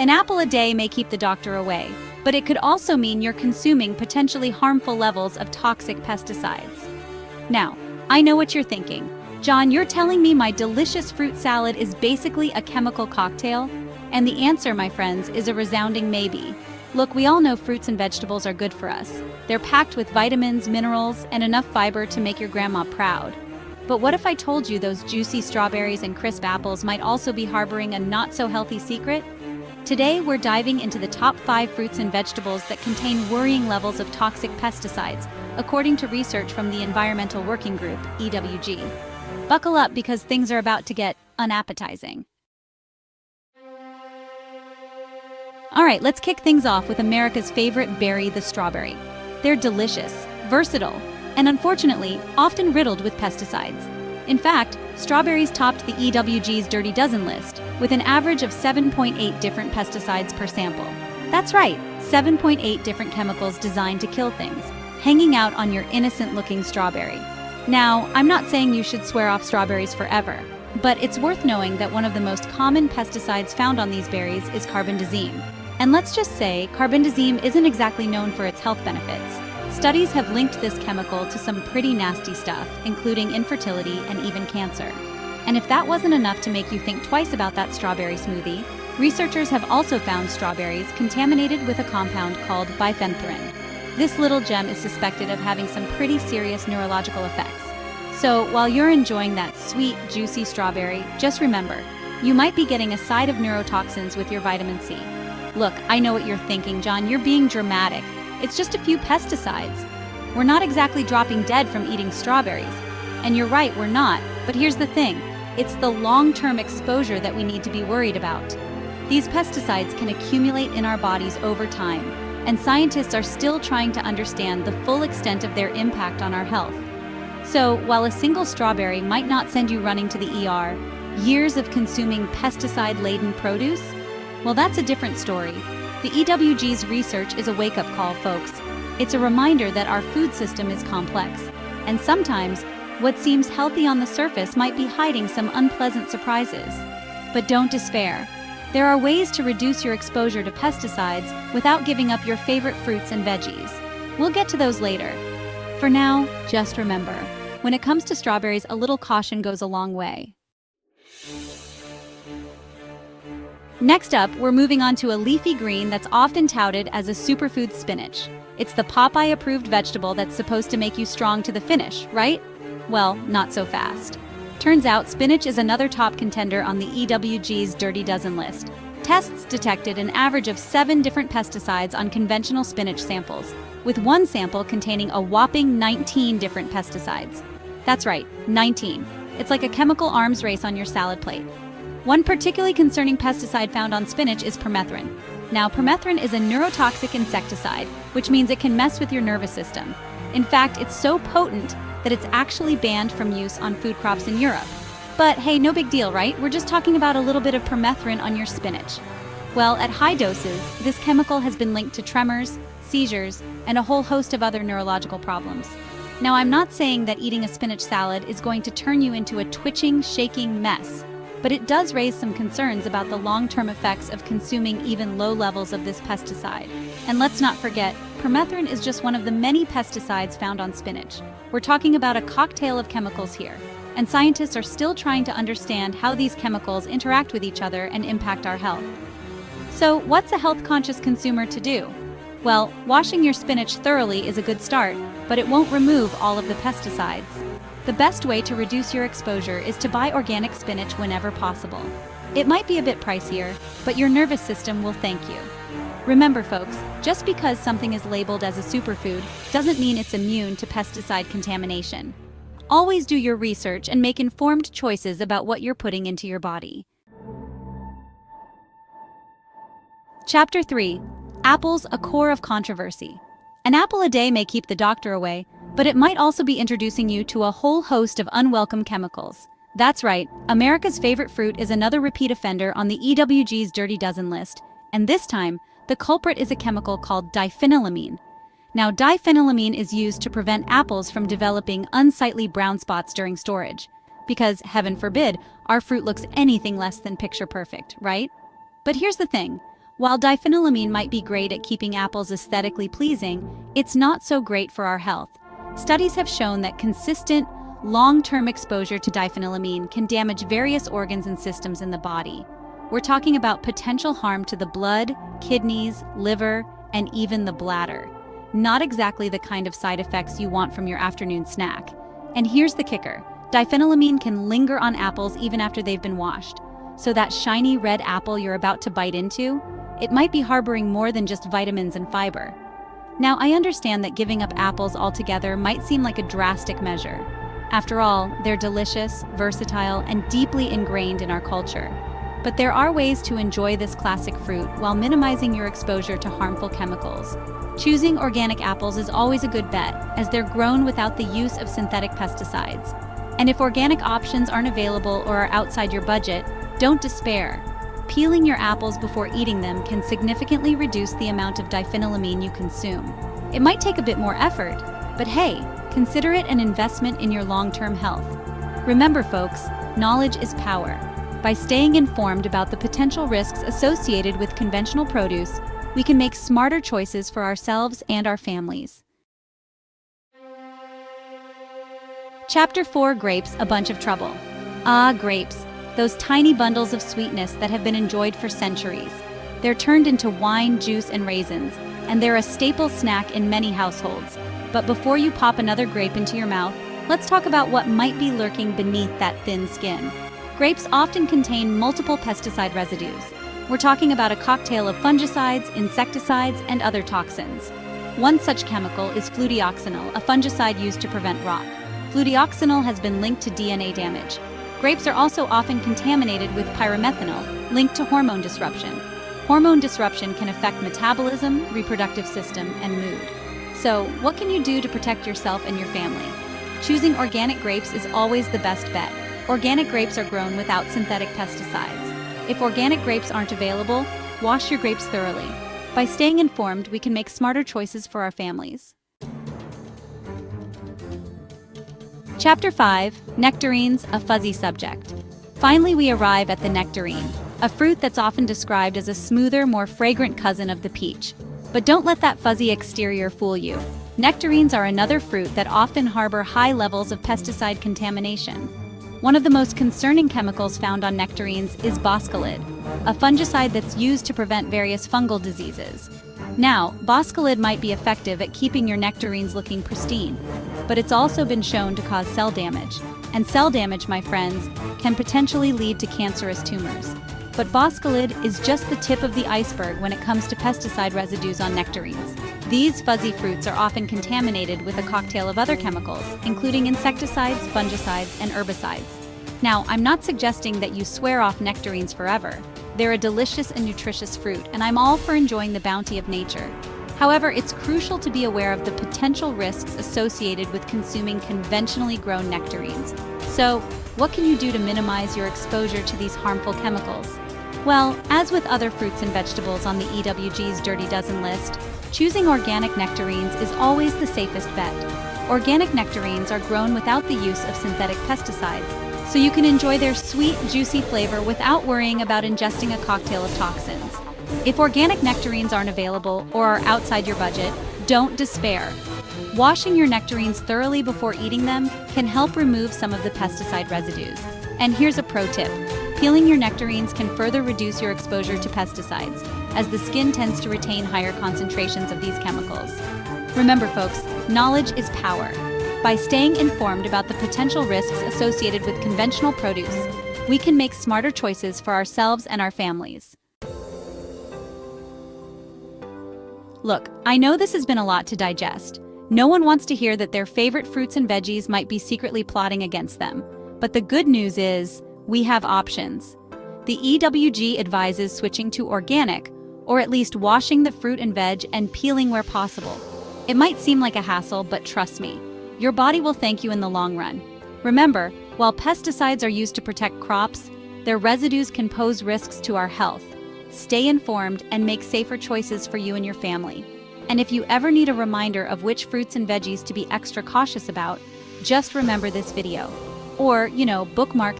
An apple a day may keep the doctor away, but it could also mean you're consuming potentially harmful levels of toxic pesticides. Now, I know what you're thinking. John, you're telling me my delicious fruit salad is basically a chemical cocktail? And the answer, my friends, is a resounding maybe. Look, we all know fruits and vegetables are good for us. They're packed with vitamins, minerals, and enough fiber to make your grandma proud. But what if I told you those juicy strawberries and crisp apples might also be harboring a not-so-healthy secret? Today, we're diving into the top 5 fruits and vegetables that contain worrying levels of toxic pesticides, according to research from the Environmental Working Group, EWG. Buckle up because things are about to get unappetizing. All right, let's kick things off with America's favorite berry, the strawberry. They're delicious, versatile, and unfortunately, often riddled with pesticides. In fact, strawberries topped the EWG's Dirty Dozen list, with an average of 7.8 different pesticides per sample. That's right, 7.8 different chemicals designed to kill things, hanging out on your innocent-looking strawberry. Now, I'm not saying you should swear off strawberries forever, but it's worth knowing that one of the most common pesticides found on these berries is carbendazim. And let's just say, carbendazim isn't exactly known for its health benefits. Studies have linked this chemical to some pretty nasty stuff, including infertility and even cancer. And if that wasn't enough to make you think twice about that strawberry smoothie, researchers have also found strawberries contaminated with a compound called diphenylamine. This little gem is suspected of having some pretty serious neurological effects. So while you're enjoying that sweet, juicy strawberry, just remember, you might be getting a side of neurotoxins with your vitamin C. Look, I know what you're thinking, John, you're being dramatic. It's just a few pesticides. We're not exactly dropping dead from eating strawberries. And you're right, we're not. But here's the thing. It's the long-term exposure that we need to be worried about. These pesticides can accumulate in our bodies over time, and scientists are still trying to understand the full extent of their impact on our health. So, while a single strawberry might not send you running to the ER, years of consuming pesticide-laden produce? Well, that's a different story. The EWG's research is a wake-up call, folks. It's a reminder that our food system is complex, and sometimes what seems healthy on the surface might be hiding some unpleasant surprises. But don't despair. There are ways to reduce your exposure to pesticides without giving up your favorite fruits and veggies. We'll get to those later. For now, just remember, when it comes to strawberries, a little caution goes a long way. Next up, we're moving on to a leafy green that's often touted as a superfood, spinach. It's the Popeye-approved vegetable that's supposed to make you strong to the finish, right? Well, not so fast. Turns out spinach is another top contender on the EWG's Dirty Dozen list. Tests detected an average of 7 different pesticides on conventional spinach samples, with one sample containing a whopping 19 different pesticides. That's right, 19. It's like a chemical arms race on your salad plate. One particularly concerning pesticide found on spinach is permethrin. Now, permethrin is a neurotoxic insecticide, which means it can mess with your nervous system. In fact, it's so potent that it's actually banned from use on food crops in Europe. But hey, no big deal, right? We're just talking about a little bit of permethrin on your spinach. Well, at high doses, this chemical has been linked to tremors, seizures, and a whole host of other neurological problems. Now, I'm not saying that eating a spinach salad is going to turn you into a twitching, shaking mess, but it does raise some concerns about the long-term effects of consuming even low levels of this pesticide. And let's not forget, permethrin is just one of the many pesticides found on spinach. We're talking about a cocktail of chemicals here, and scientists are still trying to understand how these chemicals interact with each other and impact our health. So, what's a health-conscious consumer to do? Well, washing your spinach thoroughly is a good start, but it won't remove all of the pesticides. The best way to reduce your exposure is to buy organic spinach whenever possible. It might be a bit pricier, but your nervous system will thank you. Remember, folks, just because something is labeled as a superfood doesn't mean it's immune to pesticide contamination. Always do your research and make informed choices about what you're putting into your body. Chapter 3. Apples, a core of controversy. An apple a day may keep the doctor away, but it might also be introducing you to a whole host of unwelcome chemicals. That's right, America's favorite fruit is another repeat offender on the EWG's Dirty Dozen list, and this time, the culprit is a chemical called diphenylamine. Now, diphenylamine is used to prevent apples from developing unsightly brown spots during storage, because, heaven forbid, our fruit looks anything less than picture perfect, right? But here's the thing. While diphenylamine might be great at keeping apples aesthetically pleasing, it's not so great for our health. Studies have shown that consistent, long-term exposure to diphenylamine can damage various organs and systems in the body. We're talking about potential harm to the blood, kidneys, liver, and even the bladder. Not exactly the kind of side effects you want from your afternoon snack. And here's the kicker. Diphenylamine can linger on apples even after they've been washed. So that shiny red apple you're about to bite into, it might be harboring more than just vitamins and fiber. Now, I understand that giving up apples altogether might seem like a drastic measure. After all, they're delicious, versatile, and deeply ingrained in our culture. But there are ways to enjoy this classic fruit while minimizing your exposure to harmful chemicals. Choosing organic apples is always a good bet, as they're grown without the use of synthetic pesticides. And if organic options aren't available or are outside your budget, don't despair. Peeling your apples before eating them can significantly reduce the amount of diphenylamine you consume. It might take a bit more effort, but hey, consider it an investment in your long-term health. Remember, folks, knowledge is power. By staying informed about the potential risks associated with conventional produce, we can make smarter choices for ourselves and our families. Chapter 4: Grapes, a bunch of trouble. Ah, grapes, those tiny bundles of sweetness that have been enjoyed for centuries. They're turned into wine, juice, and raisins, and they're a staple snack in many households. But before you pop another grape into your mouth, let's talk about what might be lurking beneath that thin skin. Grapes often contain multiple pesticide residues. We're talking about a cocktail of fungicides, insecticides, and other toxins. One such chemical is fludioxonil, a fungicide used to prevent rot. Fludioxonil has been linked to DNA damage. Grapes are also often contaminated with pyrimethanol, linked to hormone disruption. Hormone disruption can affect metabolism, reproductive system, and mood. So, what can you do to protect yourself and your family? Choosing organic grapes is always the best bet. Organic grapes are grown without synthetic pesticides. If organic grapes aren't available, wash your grapes thoroughly. By staying informed, we can make smarter choices for our families. Chapter 5: Nectarines, a fuzzy subject. Finally, we arrive at the nectarine, a fruit that's often described as a smoother, more fragrant cousin of the peach. But don't let that fuzzy exterior fool you. Nectarines are another fruit that often harbor high levels of pesticide contamination. One of the most concerning chemicals found on nectarines is boscalid, a fungicide that's used to prevent various fungal diseases. Now, boscalid might be effective at keeping your nectarines looking pristine, but it's also been shown to cause cell damage. And cell damage, my friends, can potentially lead to cancerous tumors. But boscalid is just the tip of the iceberg when it comes to pesticide residues on nectarines. These fuzzy fruits are often contaminated with a cocktail of other chemicals, including insecticides, fungicides, and herbicides. Now, I'm not suggesting that you swear off nectarines forever. They're a delicious and nutritious fruit, and I'm all for enjoying the bounty of nature. However, it's crucial to be aware of the potential risks associated with consuming conventionally grown nectarines. So, what can you do to minimize your exposure to these harmful chemicals? Well, as with other fruits and vegetables on the EWG's Dirty Dozen list, choosing organic nectarines is always the safest bet. Organic nectarines are grown without the use of synthetic pesticides, so you can enjoy their sweet, juicy flavor without worrying about ingesting a cocktail of toxins. If organic nectarines aren't available or are outside your budget, don't despair. Washing your nectarines thoroughly before eating them can help remove some of the pesticide residues. And here's a pro tip. Peeling your nectarines can further reduce your exposure to pesticides, as the skin tends to retain higher concentrations of these chemicals. Remember, folks, knowledge is power. By staying informed about the potential risks associated with conventional produce, we can make smarter choices for ourselves and our families. Look, I know this has been a lot to digest. No one wants to hear that their favorite fruits and veggies might be secretly plotting against them. But the good news is, we have options. The EWG advises switching to organic, or at least washing the fruit and veg and peeling where possible. It might seem like a hassle, but trust me, your body will thank you in the long run. Remember, while pesticides are used to protect crops, their residues can pose risks to our health. Stay informed and make safer choices for you and your family. And if you ever need a reminder of which fruits and veggies to be extra cautious about, just remember this video. Or, bookmark